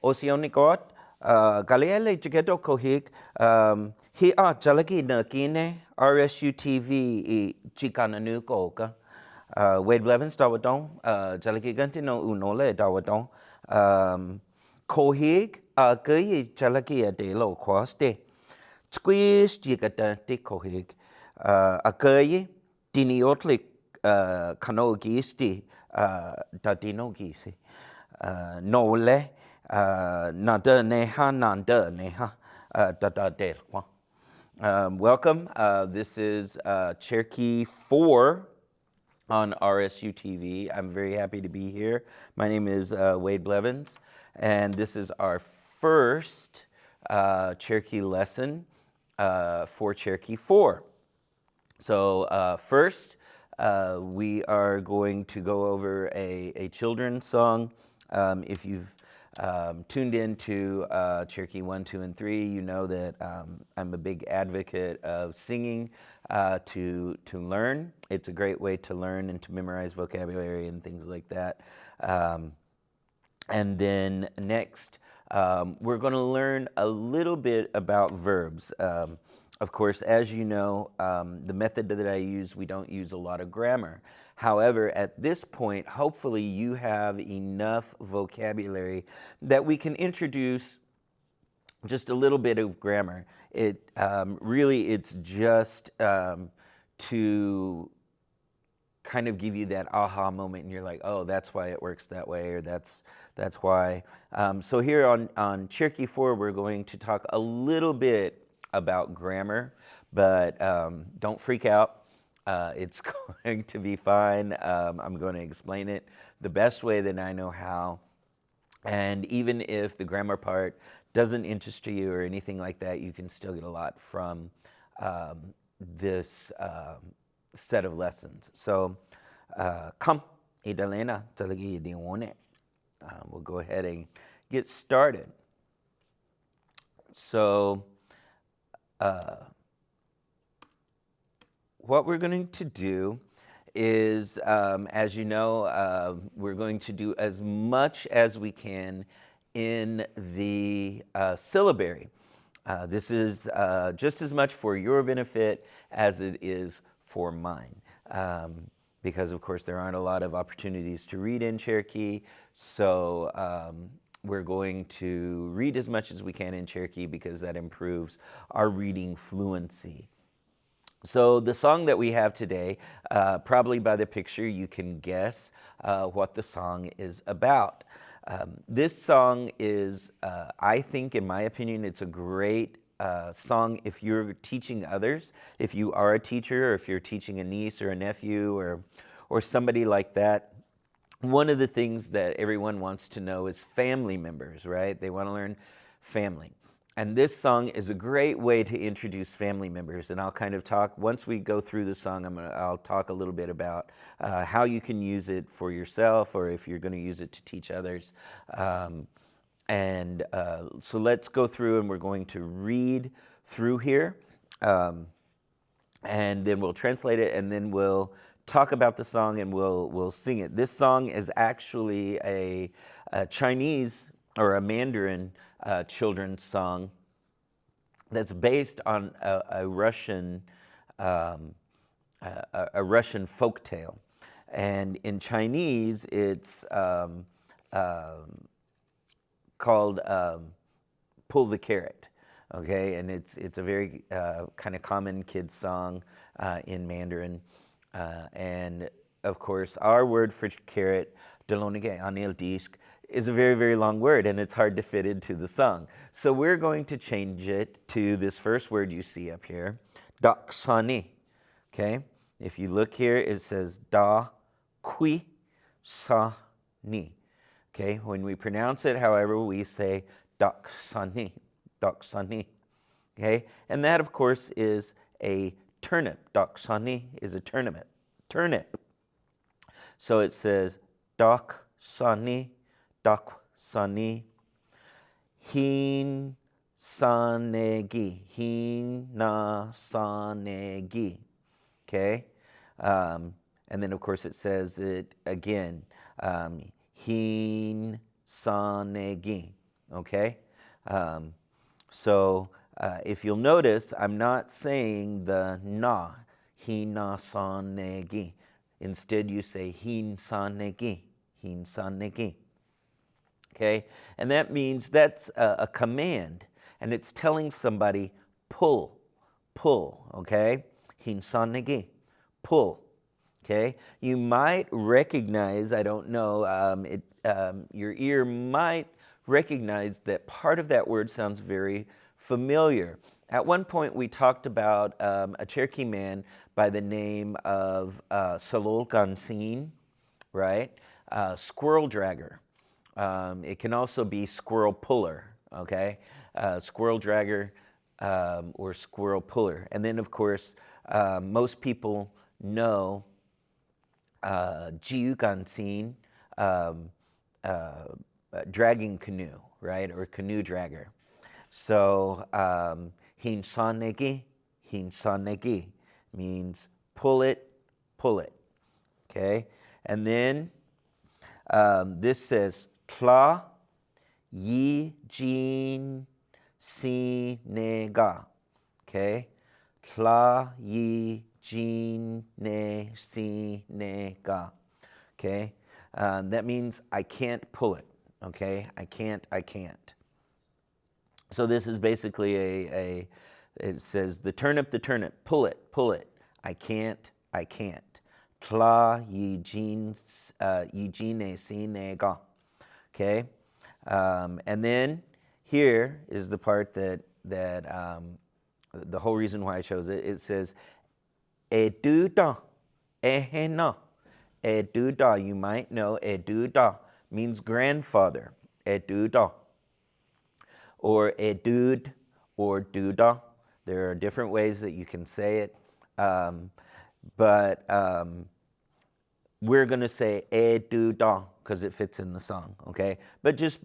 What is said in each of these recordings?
Oceanicot, Galeele Jageto Kohik, He Jalaki Nakine, RSU TV, Chicananukoka, Wade Blevins, Dawadon, Jalaki Gantino Unole, Dawadon, Kohik, Gay Jalaki de Lo Quaste, Squeeze Jigata Kohik, Akayi, Diniotlik, Kano Gisti, Dadino Gisi. Nole, nada neha, nanda neha, da del. Welcome. This is Cherokee 4 on RSU TV. I'm very happy to be here. My name is Wade Blevins, and this is our first Cherokee lesson for Cherokee 4. So first, we are going to go over a children's song. If you've tuned into Cherokee 1, 2, and 3, you know that I'm a big advocate of singing to learn. It's a great way to learn and to memorize vocabulary and things like that. And then next, we're going to learn a little bit about verbs. Of course, as you know, the method that I use, we don't use a lot of grammar. However, at this point, hopefully you have enough vocabulary that we can introduce just a little bit of grammar. Really, it's just to kind of give you that aha moment, and you're like, oh, that's why it works that way, or that's why. So here on Cherokee 4, we're going to talk a little bit about grammar, but don't freak out. It's going to be fine. I'm going to explain it the best way that I know how. And even if the grammar part doesn't interest you or anything like that, you can still get a lot from this set of lessons. So come, Idalena, talagi dione. We'll go ahead and get started. So what we're going to do is, as you know, we're going to do as much as we can in the syllabary. This is just as much for your benefit as it is for mine. Because, of course, there aren't a lot of opportunities to read in Cherokee, so we're going to read as much as we can in Cherokee because that improves our reading fluency. So the song that we have today, probably by the picture you can guess what the song is about. This song is, I think, in my opinion, it's a great song if you're teaching others. If you are a teacher, or if you're teaching a niece or a nephew or somebody like that. One of the things that everyone wants to know is family members, right? They want to learn family. And this song is a great way to introduce family members. And I'll kind of talk, once we go through the song, I'll talk a little bit about how you can use it for yourself, or if you're going to use it to teach others. So let's go through, and we're going to read through here. And then we'll translate it, and then we'll talk about the song, and we'll sing it. This song is actually a Chinese or a Mandarin children's song that's based on a Russian folk tale, and in Chinese it's called "Pull the Carrot." Okay, and it's a very kind of common kids song in Mandarin, and of course our word for carrot, "delonige anil disk," is a very, very long word, and it's hard to fit into the song. So we're going to change it to this first word you see up here, daksani. Okay, if you look here, it says da qui sa ni. Okay, when we pronounce it, however, we say daksani, daksani. Okay, and that, of course, is a turnip. Daksani is a turnip. So it says daksani. Daksani, hin sanegi, hin na sanegi. Okay, and then of course it says it again, hin sanegi. okay? Um, if you'll notice, I'm not saying the na, hin na san ne gi. Instead, you say hin san ne gi, hin san ne gi. Okay, and that means that's a command, and it's telling somebody pull, pull. Okay, hin san ne gi, pull. Okay, you might recognize, I don't know, your ear might recognize that part of that word sounds very familiar. At one point, we talked about a Cherokee man by the name of Salol Gansin, right? Squirrel dragger. It can also be squirrel puller, okay? Squirrel dragger or squirrel puller. And then, of course, most people know jiu gansin, dragging canoe, right, or canoe dragger. So hin sanegi means pull it, okay? And then this says tla yi jin si nega, okay? Tla yi jin ne si ne ga. Okay, that means I can't pull it. Okay, I can't. So this is basically it says the turnip, pull it. I can't. Tla yi jin ne si ne ga. Okay, and then here is the part that the whole reason why I chose it. It says eduda, ehena. Eduda, you might know, eduda means grandfather. Eduda. Or edud or duda. There are different ways that you can say it. But we're going to say eduda because it fits in the song, okay? But just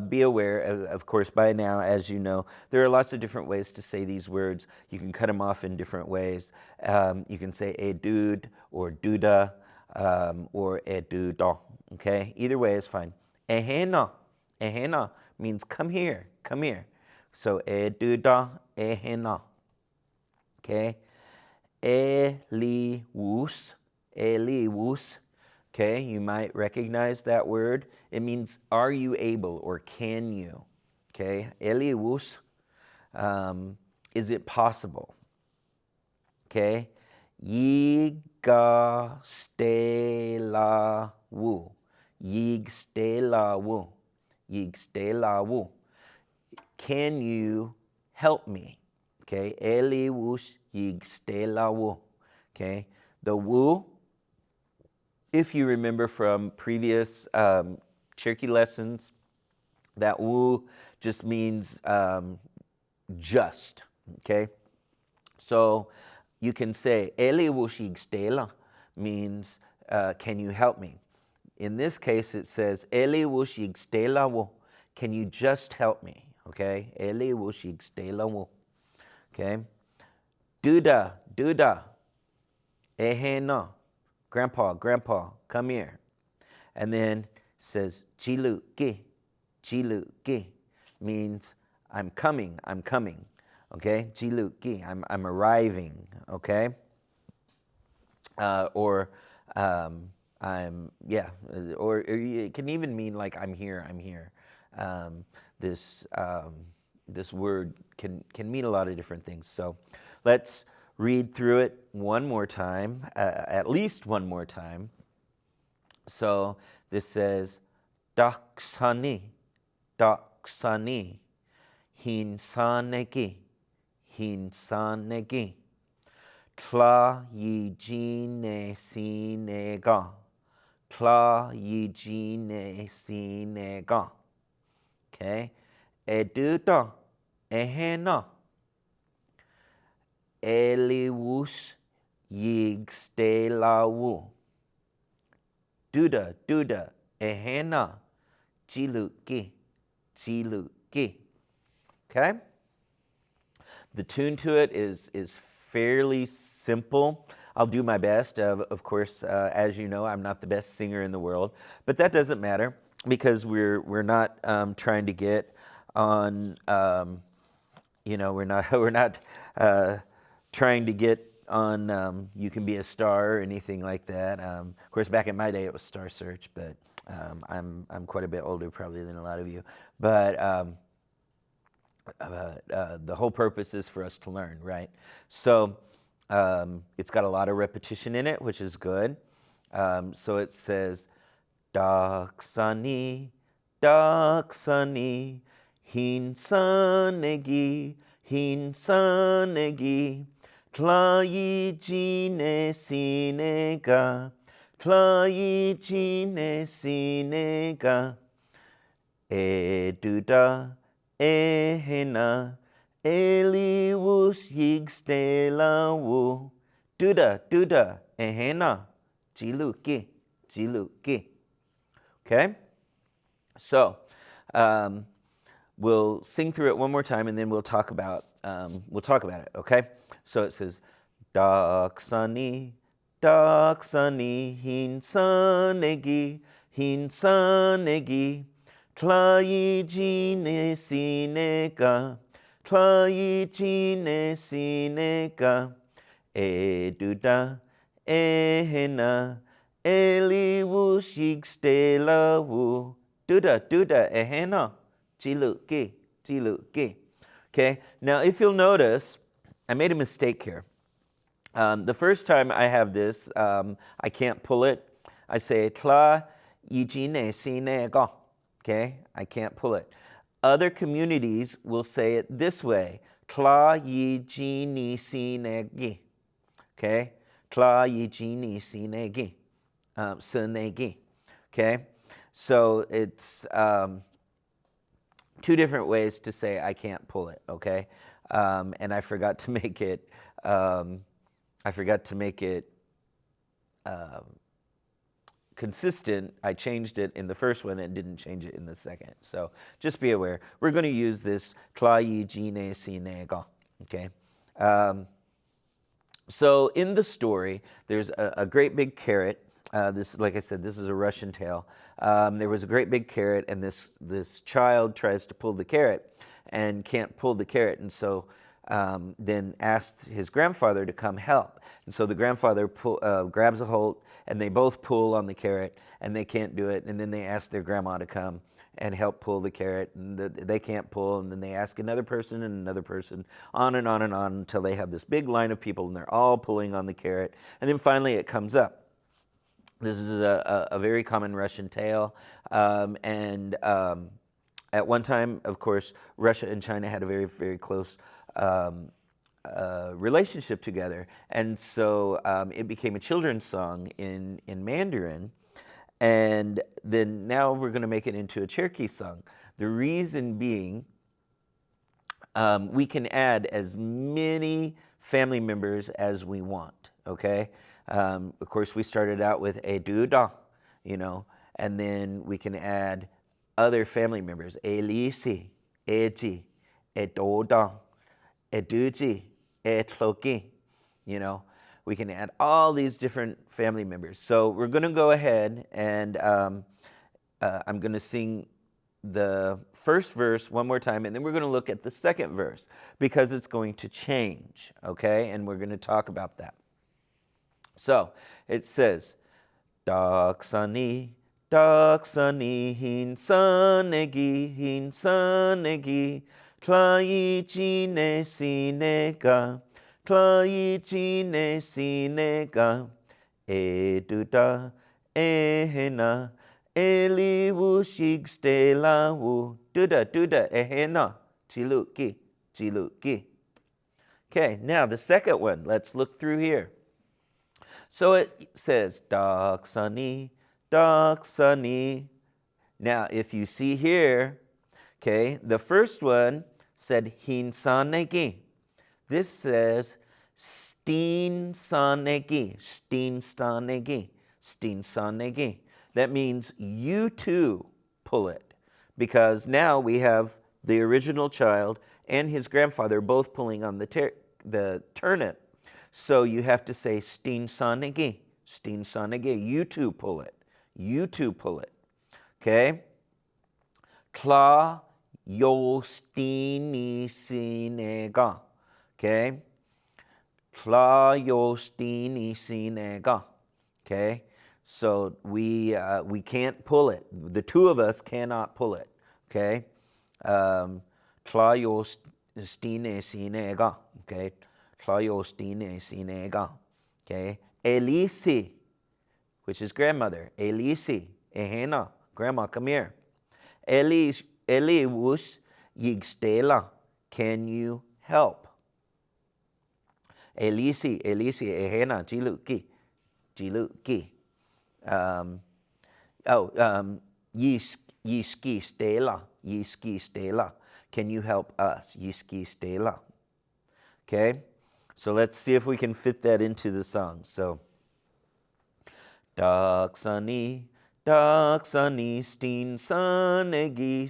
be aware, of course, by now, as you know, there are lots of different ways to say these words. You can cut them off in different ways. You can say edud or duda or eduda, okay? Either way is fine. Ehena means come here. So eduda, ehena, okay? Eliwus, okay, you might recognize that word. It means are you able or can you, okay? Eliwus, is it possible, okay? Yiga stela wu, can you help me, okay? Eliwus yigstela wu, okay? The wu, if you remember from previous Cherokee lessons, that wu just means just, okay? So you can say, Eli wu shigstela means, can you help me? In this case, it says, Eli wu shigstela wu, can you just help me? Okay? Eli wu shigstela wu, okay? Duda, ehena, grandpa, come here. And then it says jilu gi, means I'm coming. Okay, jilu gi, I'm arriving. Okay, or it can even mean like I'm here. This word can mean a lot of different things. So let's read through it one more time, at least one more time. So this says, Daksani, hinsanegi, Tla yijine sinega, Okay, eduda, ehena, eliwus yigstelawu. Duda, ehena, jiluki. Okay? The tune to it is fairly simple. I'll do my best. Of course, as you know, I'm not the best singer in the world, but that doesn't matter because we're not trying to get on, we're not trying to get on You Can Be a Star or anything like that. Of course, back in my day, it was Star Search, but I'm quite a bit older probably than a lot of you. But the whole purpose is for us to learn, right? So it's got a lot of repetition in it, which is good. So it says, Daksani, Daksani, Hinsanegi, Hinsanegi, Tlayi jine sinega, Tlayi jine sinega, Eduda, Ehena, Eliwus yigstelawu, Duda, Ehena, Jiluki, Jiluki. Okay? So, we'll sing through it one more time and then we'll talk about it, okay? So it says, Daksani, Daksani, Hinsanegi, Hinsanegi, Tlayi jine sinega, Tlayi jine sinega, Eduda, Ehena, Eliwus yigstelawu, Duda, Ehena, Jiluki, Jiluki. Okay, now if you'll notice, I made a mistake here. The first time I have this, I can't pull it. I say, Tla yijine sinega. Okay, I can't pull it. Other communities will say it this way, Tla yijini sinegi. Okay, Tla yijini sinegi. Sinegi. Okay, so it's two different ways to say I can't pull it, okay? And I forgot to make it, consistent. I changed it in the first one and didn't change it in the second. So just be aware. We're going to use this Tlayi jine sinega, okay? So in the story, there's a great big carrot. This, like I said, this is a Russian tale. There was a great big carrot, and this child tries to pull the carrot and can't pull the carrot, and so then asked his grandfather to come help. And so the grandfather grabs a hold, and they both pull on the carrot, and they can't do it. And then they ask their grandma to come and help pull the carrot, and they can't pull. And then they ask another person and another person, on and on and on, until they have this big line of people, and they're all pulling on the carrot. And then finally it comes up. This is a very common Russian tale. At one time, of course, Russia and China had a very, very close relationship together. And so it became a children's song in Mandarin. And then now we're going to make it into a Cherokee song. The reason being, we can add as many family members as we want, okay? Of course, we started out with Eduda, and then we can add other family members, Elisi, Eji, Edoda, Eduji, Etloki, we can add all these different family members. So we're going to go ahead and I'm going to sing the first verse one more time, and then we're going to look at the second verse because it's going to change, okay? And we're going to talk about that. So it says, Daksani, Daksani, Hinsanegi, Tlayi jine sinega, Tlayi jine sinega, Eduda, Ehena, Eliwus yigstelawu, Duda, Ehena, Jiluki. Okay, now the second one, let's look through here. So it says, Daksani, Daksani. Now, if you see here, okay, the first one said Hinsanegi. This says Steensanegi, Steensanegi. That means you too pull it, because now we have the original child and his grandfather both pulling on the turnip. So you have to say Steensanegi, you too pull it, okay? Tla Yostinisinego. Okay? Tla yostinisinego. Okay? So we can't pull it. The two of us cannot pull it. Okay? Tla yostinisinego. Okay? Tla yostinisinego. Okay? Elisi, which is grandmother. Elisi, ehena, grandma, come here. Eliwus yigstela, can you help? Elisi, ehena, jiluki. Yiski stela, can you help us? Yiski stela. Okay, so let's see if we can fit that into the song. So, Daksani, steen sanegi,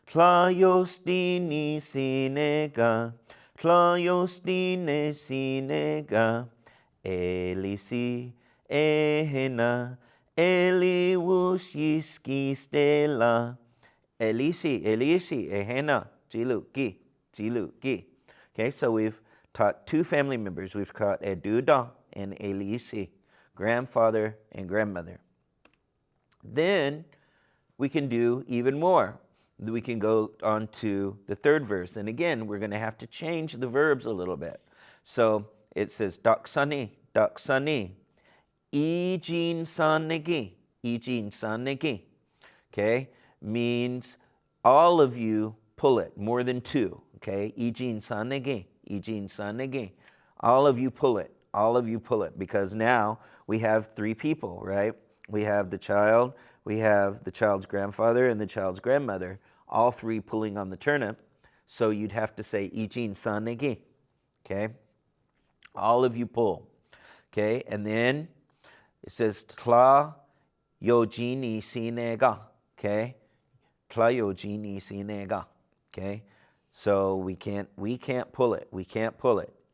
tlayostini sinega, elisi, ehena, eliwus yiski stela, elisi, ehena, jiluki. Okay, so we've taught two family members. We've taught Eduda and Elisi, grandfather and grandmother. Then we can do even more. We can go on to the third verse. And again, we're going to have to change the verbs a little bit. So it says, Daksani, ijin sanegi. Okay, means all of you pull it, more than two. Okay, ijin sanegi. All of you pull it, because now we have three people, right? We have the child, we have the child's grandfather, and the child's grandmother, all three pulling on the turnip. So you'd have to say ijin sanegi. Okay, all of you pull. Okay, and then it says tla yojini sinega. Okay, tla yojini sinega. Okay, so we can't pull it.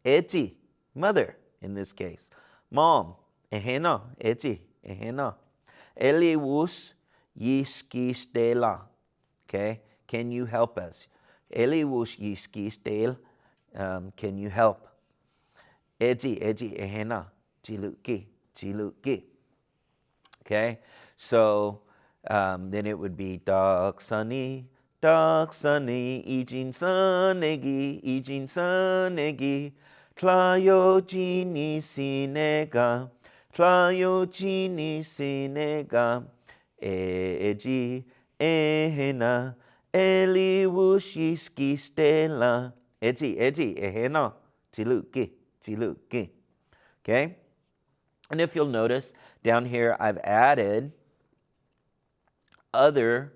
Eti, mother in this case. Mom, ehena, eti, ehena. Eliwus yiski stela. Okay, can you help us? Eliwus yiski stel, can you help? Eti, ehena, jiluki. Okay, so then it would be daksani, ijin sanegi, tlayojini sinega, eji, ehena, eliwushiski stela, eji, ehena, jiluki. Okay, and if you'll notice, down here I've added other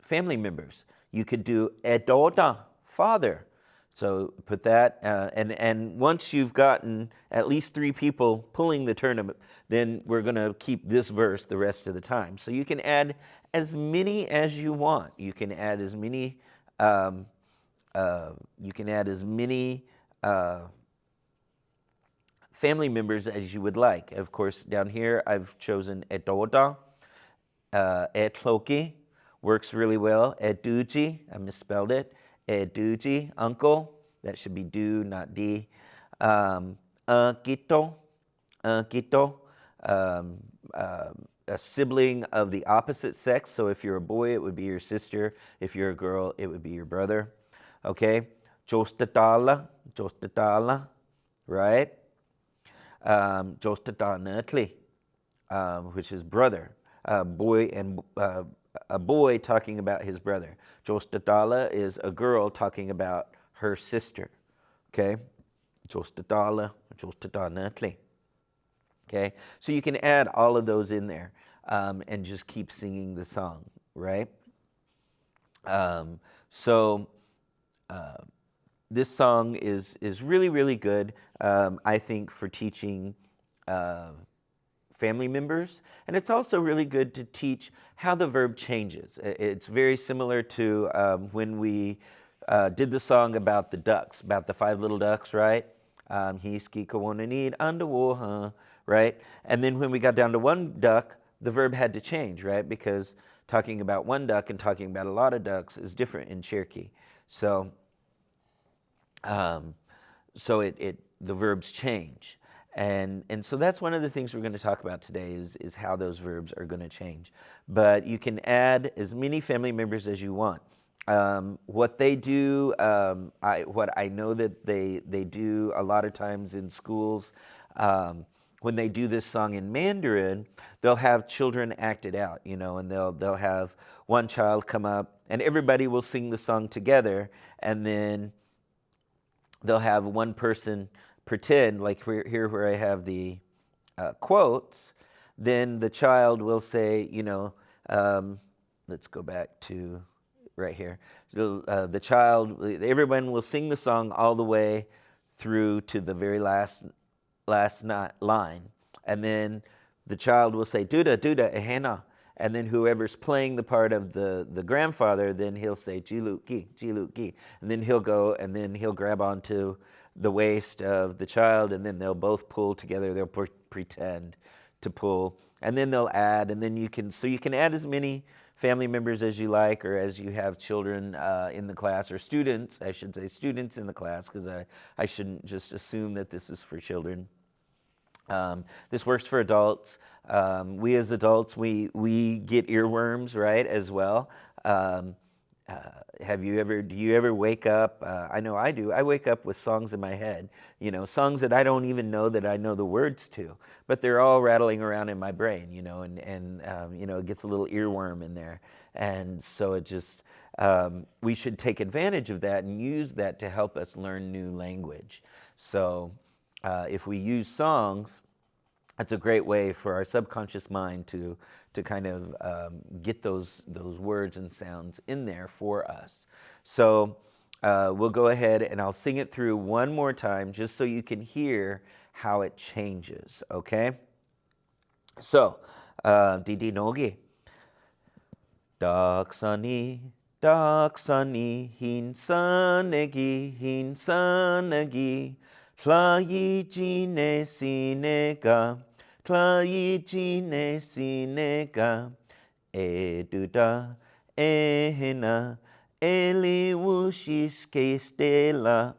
family members. You could do edoda, father. So put that, and once you've gotten at least three people pulling the turnip, then we're going to keep this verse the rest of the time. So you can add as many as you want. You can add as many. Family members as you would like. Of course, down here I've chosen edoda, etloki, works really well. Eduji, I misspelled it. Eduji, uncle, that should be do, not di. Kito, a sibling of the opposite sex. So if you're a boy, it would be your sister. If you're a girl, it would be your brother. Okay, jostatala, right? Jostatanatli, which is brother. A boy talking about his brother. Jostatala is a girl talking about her sister. Okay, jostatanatli. Okay, so you can add all of those in there and just keep singing the song, right? This song is really, really good, I think, for teaching family members. And it's also really good to teach how the verb changes. It's very similar to when we did the song about the ducks, about the 5 little ducks, right? Hiski kawana need underwater, right? And then when we got down to one duck, the verb had to change, right? Because talking about one duck and talking about a lot of ducks is different in Cherokee. So, um, the verbs change. And so that's one of the things we're going to talk about today is how those verbs are going to change. But you can add as many family members as you want. What they do, what I know that they do a lot of times in schools, when they do this song in Mandarin, they'll have children act it out, and they'll have one child come up, and everybody will sing the song together, and then they'll have one person pretend, like here where I have the quotes, then the child will say, let's go back to right here. So, everyone will sing the song all the way through to the very last line. And then the child will say, Duda, Duda, ehena. And then whoever's playing the part of the grandfather, then he'll say, Jiluki, Jiluki. And then he'll go and then he'll grab onto the waist of the child, and then they'll both pull together. They'll pretend to pull. And then they'll add, and then you can add as many family members as you like, or as you have children in the class, or students, I should say students in the class, because I shouldn't just assume that this is for children. This works for adults. We as adults, we get earworms, right, as well. Do you ever wake up? I know I do. I wake up with songs in my head, songs that I don't even know that I know the words to, but they're all rattling around in my brain, and it gets a little earworm in there. And so it just, we should take advantage of that and use that to help us learn new language. So if we use songs, it's a great way for our subconscious mind to kind of get those words and sounds in there for us. So we'll go ahead and I'll sing it through one more time just so you can hear how it changes, okay? So, Didi Nogi. Daksani, hinsanegi, Tlayi jine sinega, tlayi jine sinega, eduda, ehena, eliwushiske stela,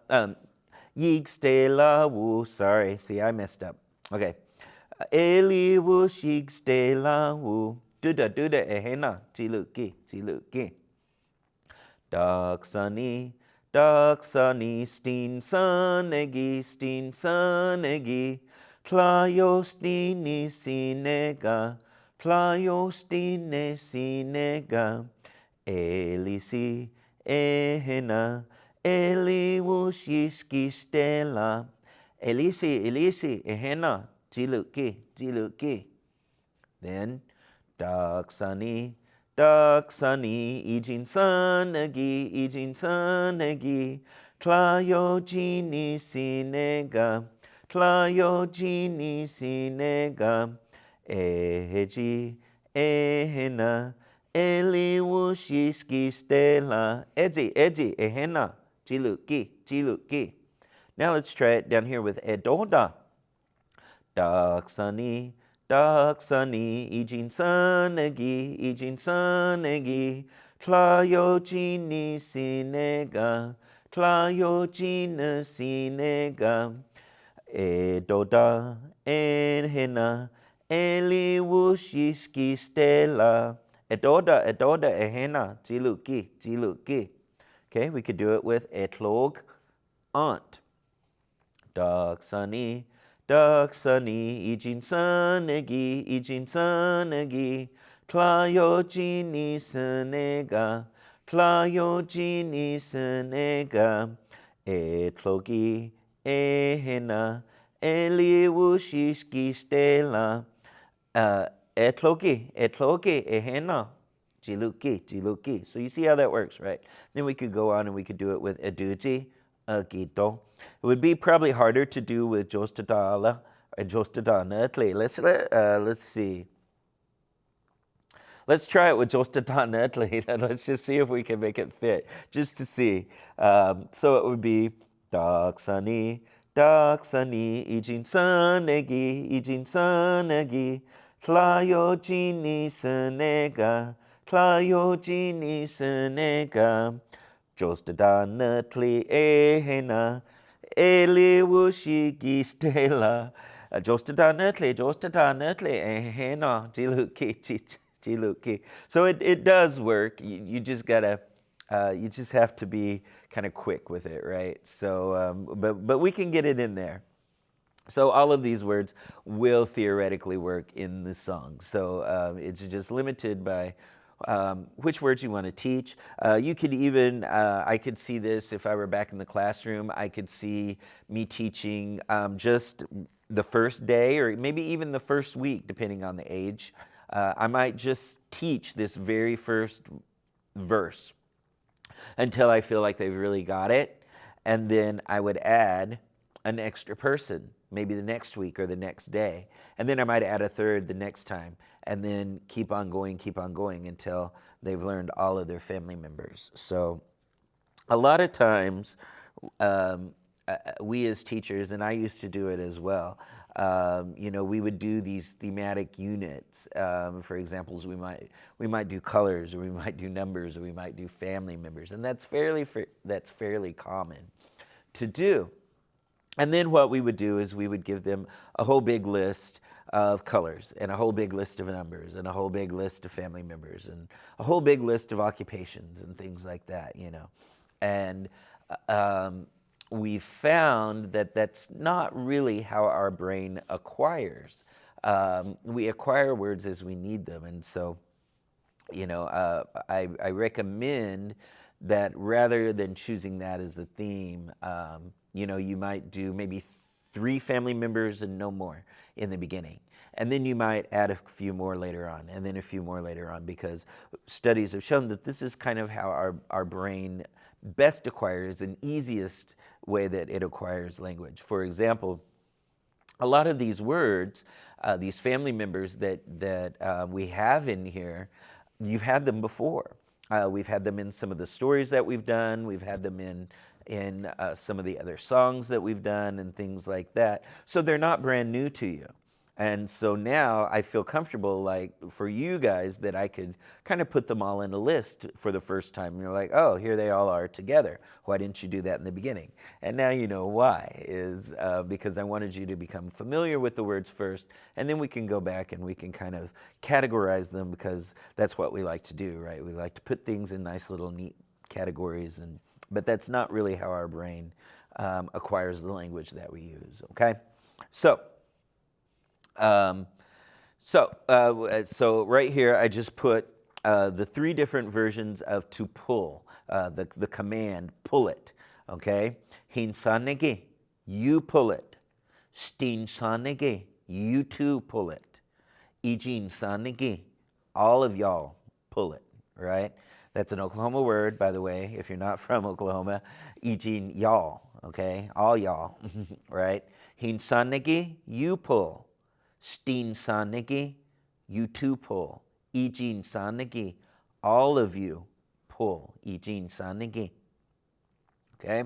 yig stela wu, sorry, see, I messed up. Okay. Eliwushig stela wu, duda, ehena, tiluki. Daksani, steensanegi, tlayostini sinega, elisi, ehena, eliwushiski stela, elisi, ehena, tiluki. Then, daksani, ijin sanegi, tlayojini sinega, eji, ehena, eliwushiski stela, eji, ehena, tiluki. Now let's try it down here with edoda. Daksani, ijin sanegi, tlayojini sinega, edoda, ehena, eliwushiski stela, edoda, ehena, tiluki. Okay, we could do it with etlog, aunt. Daksani, ijin sanegi, tlayojini sinega, etlogi, ehena, eliwushiski stela, etlogi, ehena, tiluki. So you see how that works, right? Then we could go on and we could do it with eduji, agito. It would be probably harder to do with jostadala or jostadanatli. Let's see. Let's try it with jostadanatli, and let's just see if we can make it fit, just to see. So it would be daksani, ijin sanegi, tlayojini Tlayojini senega, Jostadana tle ehena, Elewushigi stela, Jostadana tle ehena, Jiluki. So it does work. You just gotta, you just have to be kind of quick with it, right? So, but we can get it in there. So all of these words will theoretically work in the song. So it's just limited by which words you want to teach. You could even, I could see this if I were back in the classroom, I could see me teaching just the first day or maybe even the first week, depending on the age. I might just teach this very first verse until I feel like they've really got it. And then I would add an extra person, maybe the next week or the next day. And then I might add a third the next time, and then keep on going until they've learned all of their family members. So a lot of times, we as teachers, and I used to do it as well, we would do these thematic units. For example, we might do colors, or we might do numbers, or we might do family members, and that's fairly common to do. And then what we would do is we would give them a whole big list of colors, and a whole big list of numbers, and a whole big list of family members, and a whole big list of occupations and things like that, And we found that that's not really how our brain acquires. We acquire words as we need them. And so, I recommend that rather than choosing that as the theme, you might do maybe 3 family members and no more in the beginning. And then you might add a few more later on, and then a few more later on, because studies have shown that this is kind of how our brain best acquires, and easiest way that it acquires language. For example, a lot of these words, these family members that we have in here, you've had them before. We've had them in some of the stories that we've done. We've had them in some of the other songs that we've done and things like that. So they're not brand new to you. And so now I feel comfortable, like, for you guys, that I could kind of put them all in a list for the first time. And you're like, oh, here they all are together. Why didn't you do that in the beginning? And now you know why, is because I wanted you to become familiar with the words first, and then we can go back and we can kind of categorize them, because that's what we like to do, right? We like to put things in nice little neat categories, but that's not really how our brain acquires the language that we use, okay? So right here, I just put the 3 different versions of to pull, the command, pull it, okay? Hinsanegi, you pull it. Stinsanegi, you too pull it. Ijinsanegi, all of y'all pull it, right? That's an Oklahoma word, by the way, if you're not from Oklahoma. Ijin, y'all, okay? All y'all, right? Hinsanegi, you pull. Steen Sanegi, you too pull. Ijin Sanegi, all of you pull. Ijin Sanegi. Okay?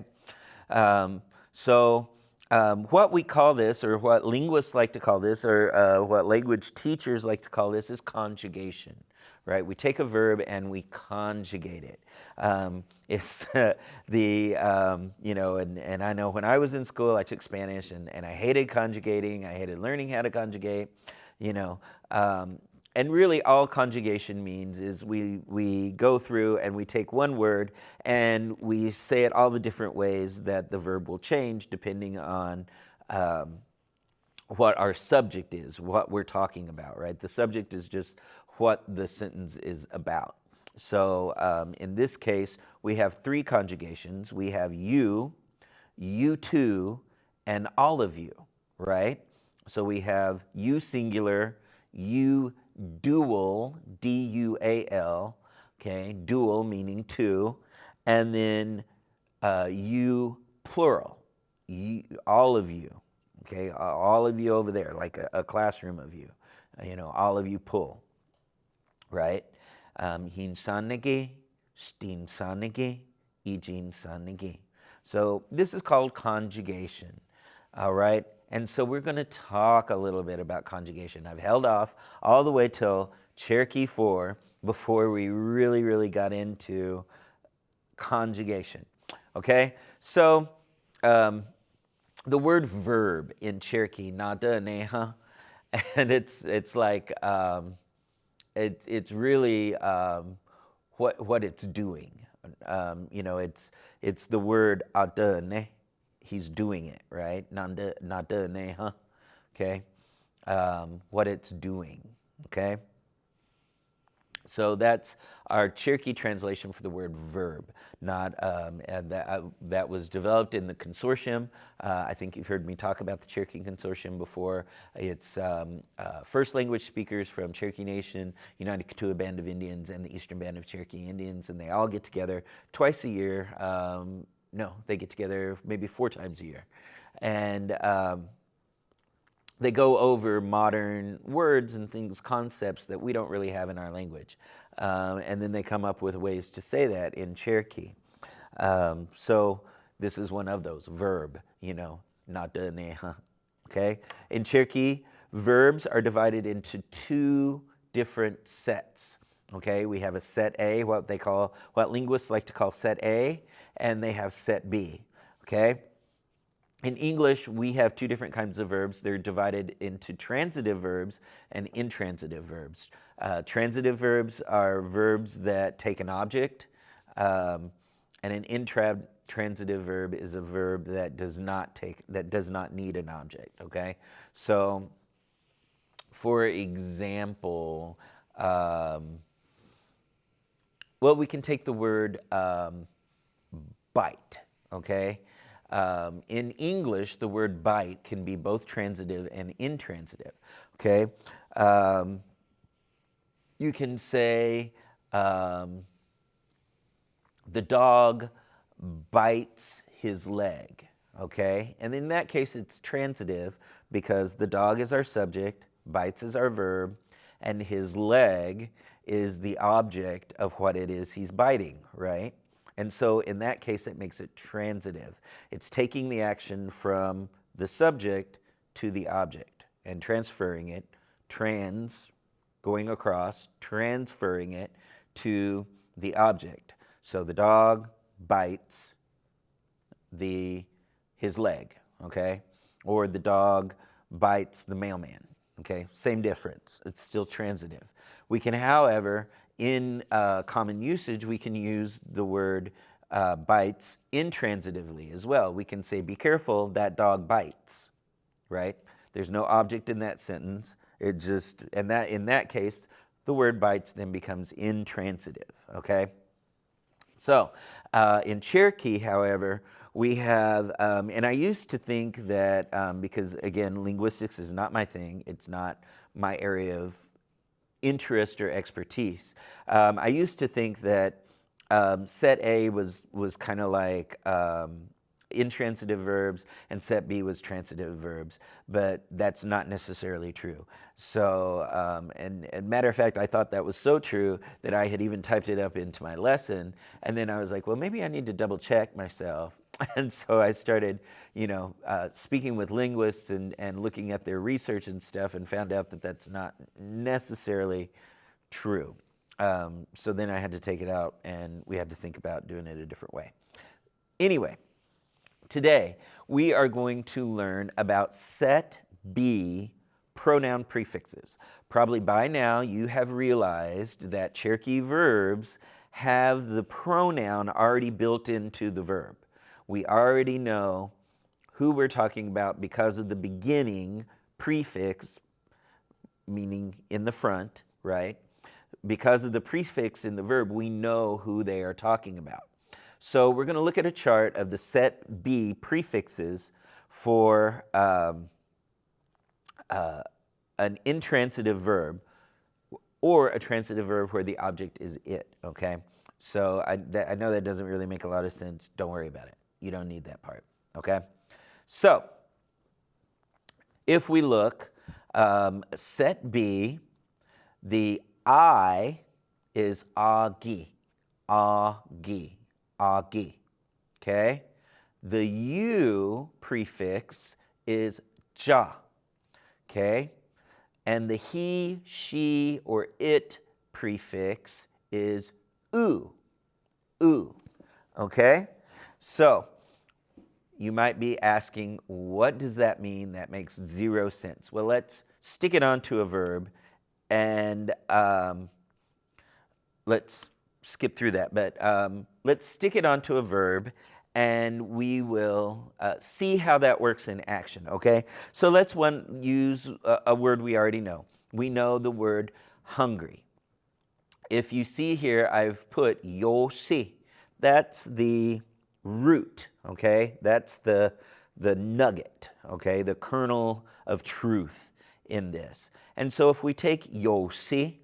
What we call this, or what linguists like to call this, or what language teachers like to call this, is conjugation. Right? We take a verb and we conjugate it. It's and I know when I was in school, I took Spanish, and I hated conjugating. I hated learning how to conjugate, and really all conjugation means is we go through and we take one word and we say it all the different ways that the verb will change depending on what our subject is, what we're talking about, right? The subject is just what the sentence is about. So in this case, we have 3 conjugations. We have you too, and all of you, right? So we have you singular, you dual, D-U-A-L, okay? Dual meaning 2, and then you plural, all of you, okay? All of you over there, like a classroom of you, all of you pull. Right? Hinsanegi, stinsanegi, ijinsanegi. So this is called conjugation. All right? And so we're going to talk a little bit about conjugation. I've held off all the way till Cherokee 4 before we really got into conjugation. Okay, so the word verb in Cherokee, nada neha, and it's like it's really what it's doing. You know, it's the word adane. He's doing it, right? Nada neha. Okay, what it's doing. Okay. So that's our Cherokee translation for the word verb. Not, and that was developed in the consortium. I think you've heard me talk about the Cherokee Consortium before. It's first language speakers from Cherokee Nation, United Kituah Band of Indians, and the Eastern Band of Cherokee Indians, and they all get together twice a year. No, they get together maybe 4 times a year. And they go over modern words and things, concepts that we don't really have in our language. And then they come up with ways to say that in Cherokee. So this is one of those, verb, you know, nada neha, okay? In Cherokee, verbs are divided into 2 different sets, okay? We have a set A, what linguists like to call set A, and they have set B, okay? In English, we have 2 different kinds of verbs. They're divided into transitive verbs and intransitive verbs. Transitive verbs are verbs that take an object, and an intransitive verb is a verb that does not need an object. Okay, so for example, well, we can take the word bite. Okay. In English, the word bite can be both transitive and intransitive, okay? You can say, the dog bites his leg, okay? And in that case, it's transitive because the dog is our subject, bites is our verb, and his leg is the object of what it is he's biting, right? And so in that case, it makes it transitive. It's taking the action from the subject to the object and transferring it, going across, transferring it to the object. So the dog bites his leg, okay? Or the dog bites the mailman, okay? Same difference. It's still transitive. We can, however, in common usage, we can use the word bites intransitively as well. We can say, be careful, that dog bites, right? There's no object in that sentence. In that case, the word bites then becomes intransitive, okay? So in Cherokee, however, we have, and I used to think that, because again, linguistics is not my thing, it's not my area of interest or expertise. I used to think that set A was kind of like intransitive verbs and set B was transitive verbs, but that's not necessarily true. So, and matter of fact, I thought that was so true that I had even typed it up into my lesson, and then I was like, well, maybe I need to double check myself. And so I started, speaking with linguists and looking at their research and stuff, and found out that that's not necessarily true. So then I had to take it out, and we had to think about doing it a different way. Anyway, today we are going to learn about set B pronoun prefixes. Probably by now you have realized that Cherokee verbs have the pronoun already built into the verb. We already know who we're talking about because of the beginning prefix, meaning in the front, right? Because of the prefix in the verb, we know who they are talking about. So we're going to look at a chart of the set B prefixes for an intransitive verb or a transitive verb where the object is it, okay? So I know that doesn't really make a lot of sense. Don't worry about it. You don't need that part, okay? So if we look, set B, the I is agi, agi, agi, okay? The U prefix is ja, okay? And the he, she, or it prefix is u, u, okay? So you might be asking, what does that mean? That makes zero sense. Well, let's stick it onto a verb and let's skip through that, but let's stick it onto a verb and we will see how that works in action, okay? So let's use a word we already know. We know the word hungry. If you see here, I've put yoshi. That's the root, okay? That's the nugget, okay? The kernel of truth in this. And so if we take yoshi,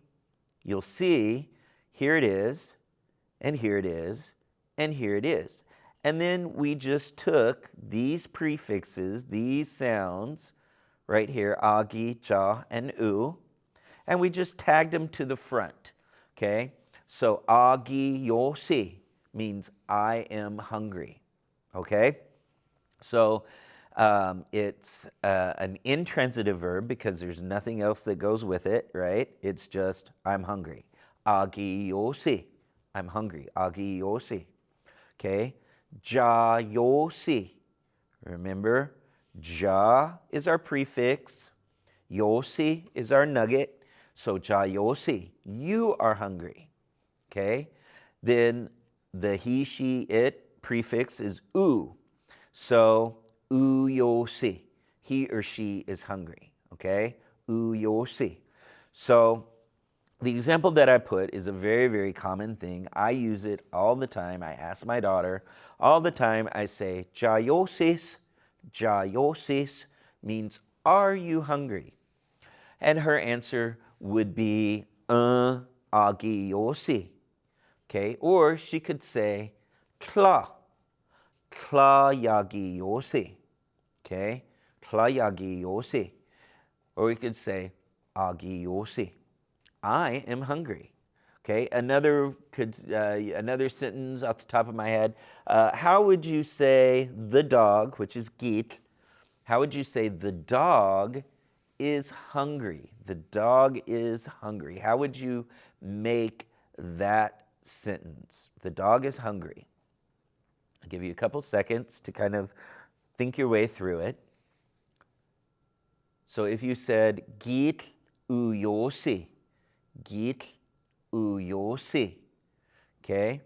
you'll see here it is, and here it is, and here it is. And then we just took these prefixes, these sounds, right here, agi, ja, and u, and we just tagged them to the front, okay? So agi yoshi means I am hungry, okay? So it's an intransitive verb because there's nothing else that goes with it, right? It's just I'm hungry. Agi yoshi, I'm hungry. Agi yoshi, okay? Ja yoshi, remember, ja is our prefix, yoshi is our nugget, so ja yoshi, you are hungry, okay? Then the he, she, it prefix is u, so u yoshi, he or she is hungry, okay? U yoshi. So the example that I put is a very, very common thing. I use it all the time. I ask my daughter all the time. I say, ja yosis means, are you hungry? And her answer would be, agi yosi. Okay, or she could say, kla yagi yosi. Okay, kla yagi yosi. Or we could say, agi yosi. I am hungry. Okay, another sentence off the top of my head. How would you say the dog, which is git, how would you say the dog is hungry? The dog is hungry. How would you make that sentence? The dog is hungry. I'll give you a couple seconds to kind of think your way through it. So if you said git uyoshi, git uyoshi, okay?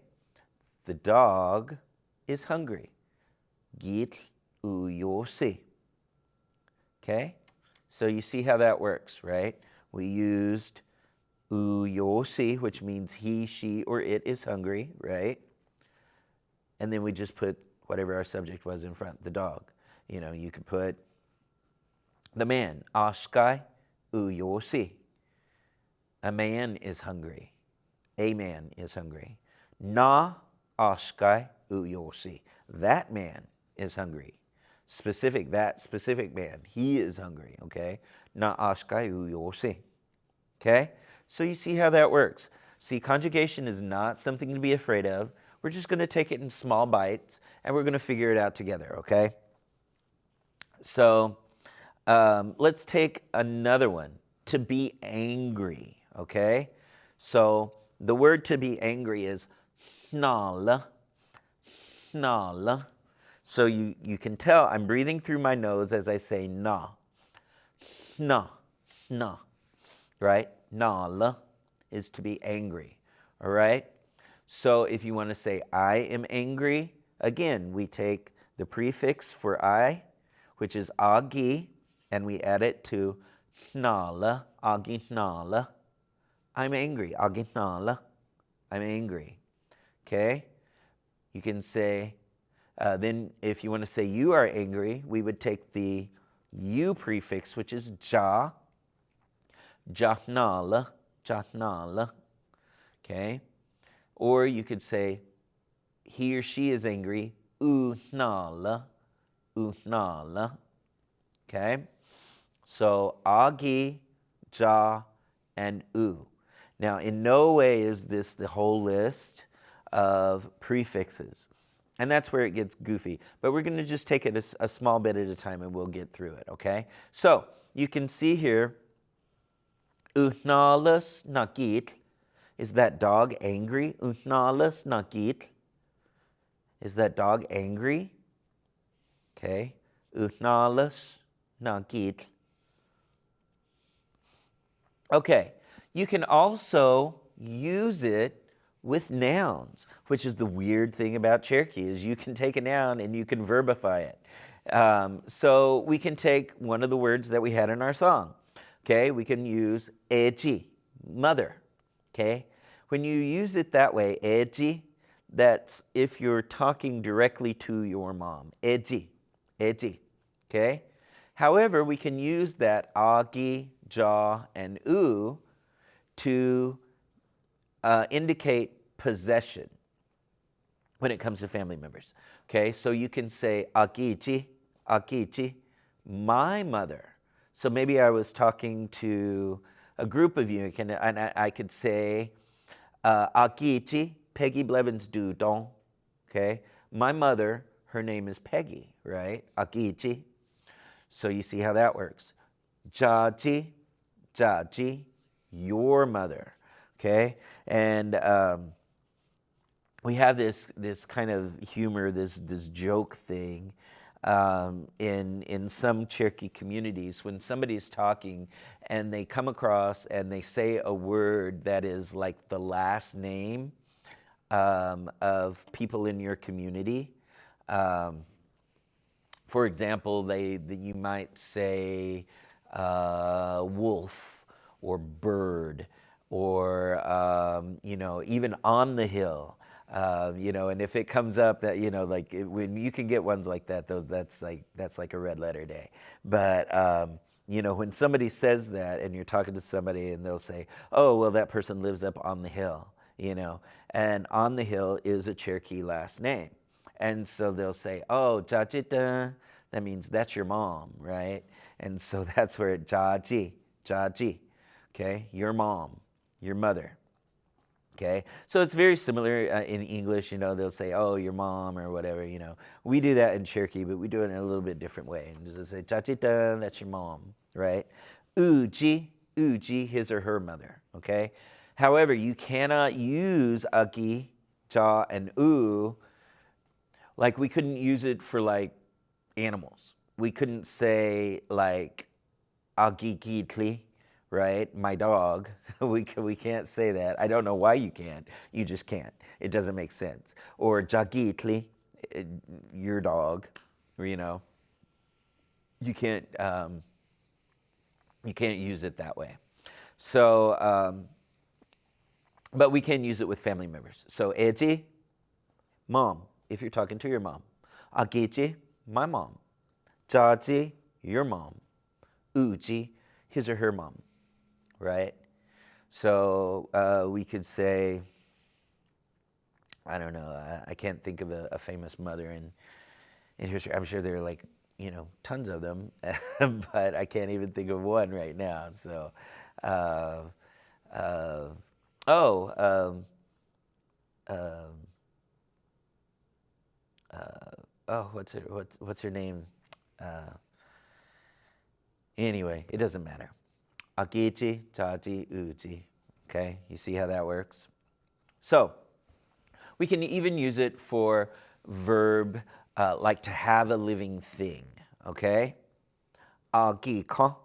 The dog is hungry. Git uyoshi, okay? So you see how that works, right? We used uyoshi, which means he, she, or it is hungry, right? And then we just put whatever our subject was in front, the dog. You know, you could put the man, ashkai uyoshi. A man is hungry. A man is hungry. Na ashkai uyoshi. That man is hungry. That specific man, he is hungry, okay? Na ashkai uyoshi. Okay? So you see how that works. See, conjugation is not something to be afraid of. We're just going to take it in small bites, and we're going to figure it out together, okay? So let's take another one. To be angry, okay? So the word to be angry is nala. So you can tell I'm breathing through my nose as I say na, right? Nala is to be angry, all right? So if you want to say I am angry, again, we take the prefix for I, which is agi, and we add it to nala, agi nala. I'm angry, agi nala. I'm angry, okay? You can say, then if you want to say you are angry, we would take the you prefix, which is ja, jahnala, okay? Or you could say he or she is angry, uhnala, okay? So agi, ja, and u. Now, in no way is this the whole list of prefixes. And that's where it gets goofy. But we're going to just take it a small bit at a time and we'll get through it, okay? So you can see here, uhnalas nakit, Is that dog angry? Unalas nagit. Is that dog angry? Okay. Unalas nagit. Okay. You can also use it with nouns, which is the weird thing about Cherokee is you can take a noun and you can verbify it. So we can take one of the words that we had in our song. Okay, we can use eji, mother. Okay, when you use it that way, eji, that's if you're talking directly to your mom. Eji, eji. Okay. However, we can use that agi, ja, and u to indicate possession when it comes to family members. Okay, so you can say agichi, agichi, my mother. So maybe I was talking to a group of you, and I could say agichi, Peggy Blevins do don. Okay, my mother, her name is Peggy, right? Agichi. So you see how that works. Jaji, jaji, your mother. Okay, and we have this kind of humor, this joke thing in some Cherokee communities when somebody's talking and they come across and they say a word that is like the last name of people in your community. For example, you might say wolf or bird or even on the hill. And if it comes up that when you can get ones like that, that's like a red letter day. But when somebody says that and you're talking to somebody and they'll say, "Oh, well, that person lives up on the hill," and on the hill is a Cherokee last name, and so they'll say, "Oh, Jajita," that means that's your mom, right? And so that's where Jaji, okay, your mom, your mother. Okay, so it's very similar in English. They'll say, "Oh, your mom," or whatever. We do that in Cherokee, but we do it in a little bit different way. And just say, "Chachita," that's your mom, right? Uji, his or her mother. Okay. However, you cannot use aki, ja, and u. Like we couldn't use it for like animals. We couldn't say like agikitli. Right? My dog. We can't say that. I don't know why you can't. You just can't. It doesn't make sense. Or jagitli, your dog. You can't use it that way. So, but we can use it with family members. So eji, mom, if you're talking to your mom. Agichi, my mom. Jaji, your mom. Uji, his or her mom. Right? So we could say, I don't know, I can't think of a famous mother in history. I'm sure there are like, tons of them, but I can't even think of one right now. So, what's her name? Anyway, it doesn't matter. Akichi, chachi, uchi. Okay, you see how that works? So, we can even use it for verb like to have a living thing. Okay? Agika,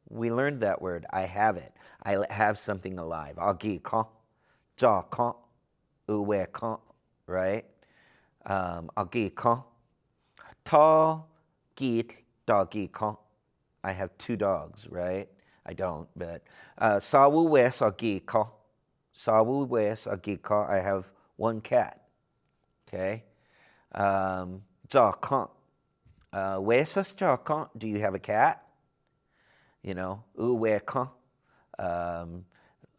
we learned that word. I have it. I have something alive. Agika, jaka, uweka, right? Agika, ta, git, dogika. I have 2 dogs, right? I don't, but sawu wes agika. Sawu wes agika. I have 1 cat. Okay. Jaka. Wesas jaka. Do you have a cat? Uweka.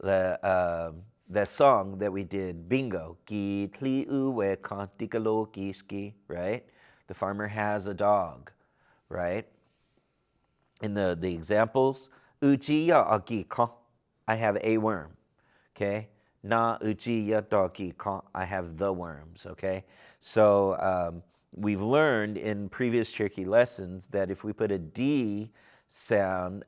The song that we did, bingo. Gitli uweka tikalo kiski. Right. The farmer has a dog. Right. In the examples. Ujiya agika, I have a worm, okay? Na ujiya dogika, I have the worms, okay? So we've learned in previous Cherokee lessons that if we put a D sound,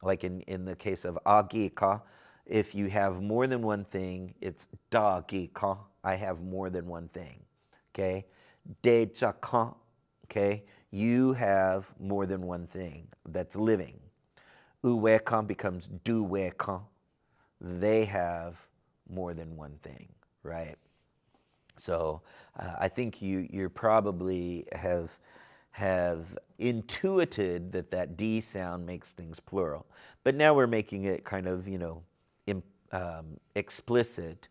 like in the case of agika, If you have more than one thing, it's da gi ka. I have more than one thing. Okay? De cha ka. Okay? You have more than one thing that's living. U we ka becomes du we ka. They have more than one thing, right? So I think you probably have intuited that D sound makes things plural, but now we're making it kind of explicit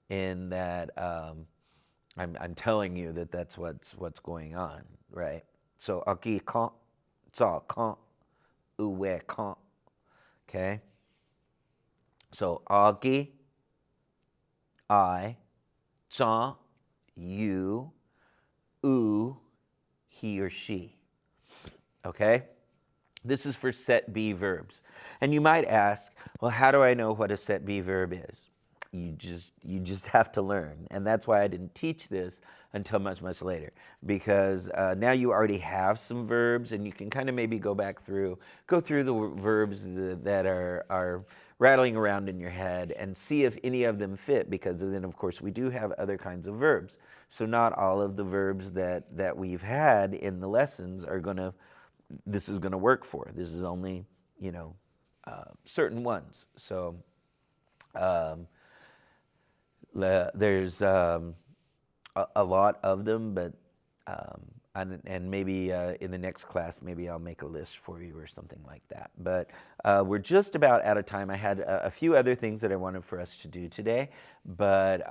in that I'm telling you that that's what's going on, right? So aki kan, za kan, uwe kan, okay? So agi, I, za, you, u, he or she. Okay? This is for set B verbs. And you might ask, well, how do I know what a set B verb is? You just have to learn. And that's why I didn't teach this until much, much later. Because now you already have some verbs and you can kind of maybe go through the verbs that are rattling around in your head and see if any of them fit, because then of course we do have other kinds of verbs. So not all of the verbs that we've had in the lessons this is gonna work for. This is only, certain ones. So there's a lot of them, but and maybe in the next class, maybe I'll make a list for you or something like that. But we're just about out of time. I had a few other things that I wanted for us to do today, but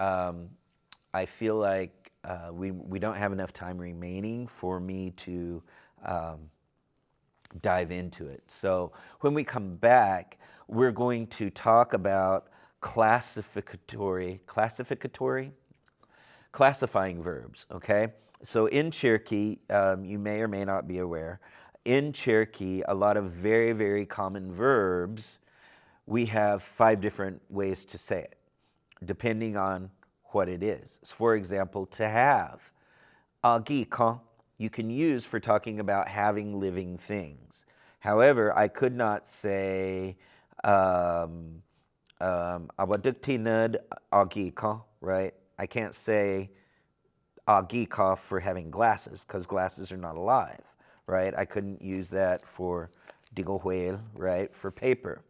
I feel like we don't have enough time remaining for me to dive into it. So when we come back, we're going to talk about classifying verbs, okay? So in Cherokee, you may or may not be aware, in Cherokee, a lot of very, very common verbs, we have 5 different ways to say it, depending on what it is. For example, to have, agi ka, you can use for talking about having living things. However, I could not say, awaduktinad agi ka, right? I can't say agi ka for having glasses, because glasses are not alive, right? I couldn't use that for digohuel, right? For paper,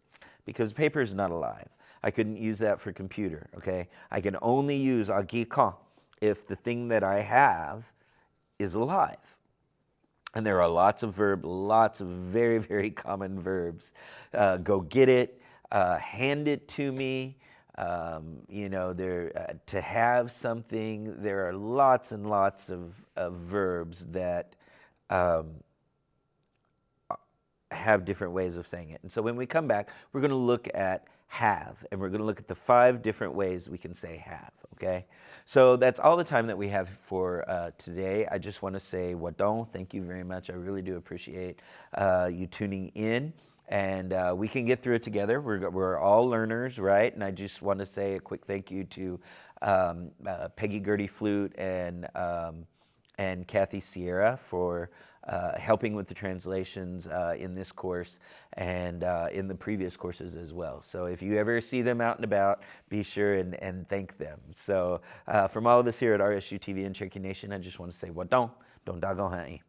because paper is not alive. I couldn't use that for computer, okay? I can only use agi ka if the thing that I have is alive. And there are lots of very, very common verbs. Go get it, hand it to me, to have something. There are lots and lots of verbs that have different ways of saying it. And so when we come back, we're going to look at have, and we're going to look at the 5 different ways we can say have, okay? So that's all the time that we have for today. I just want to say wadon, thank you very much. I really do appreciate you tuning in, and we can get through it together. We're all learners, right? And I just want to say a quick thank you to Peggy Gertie Flute and Kathy Sierra for helping with the translations in this course and in the previous courses as well. So if you ever see them out and about, be sure and thank them. So from all of us here at RSU TV and Cherokee Nation, I just want to say, wadon, don dago ha'i.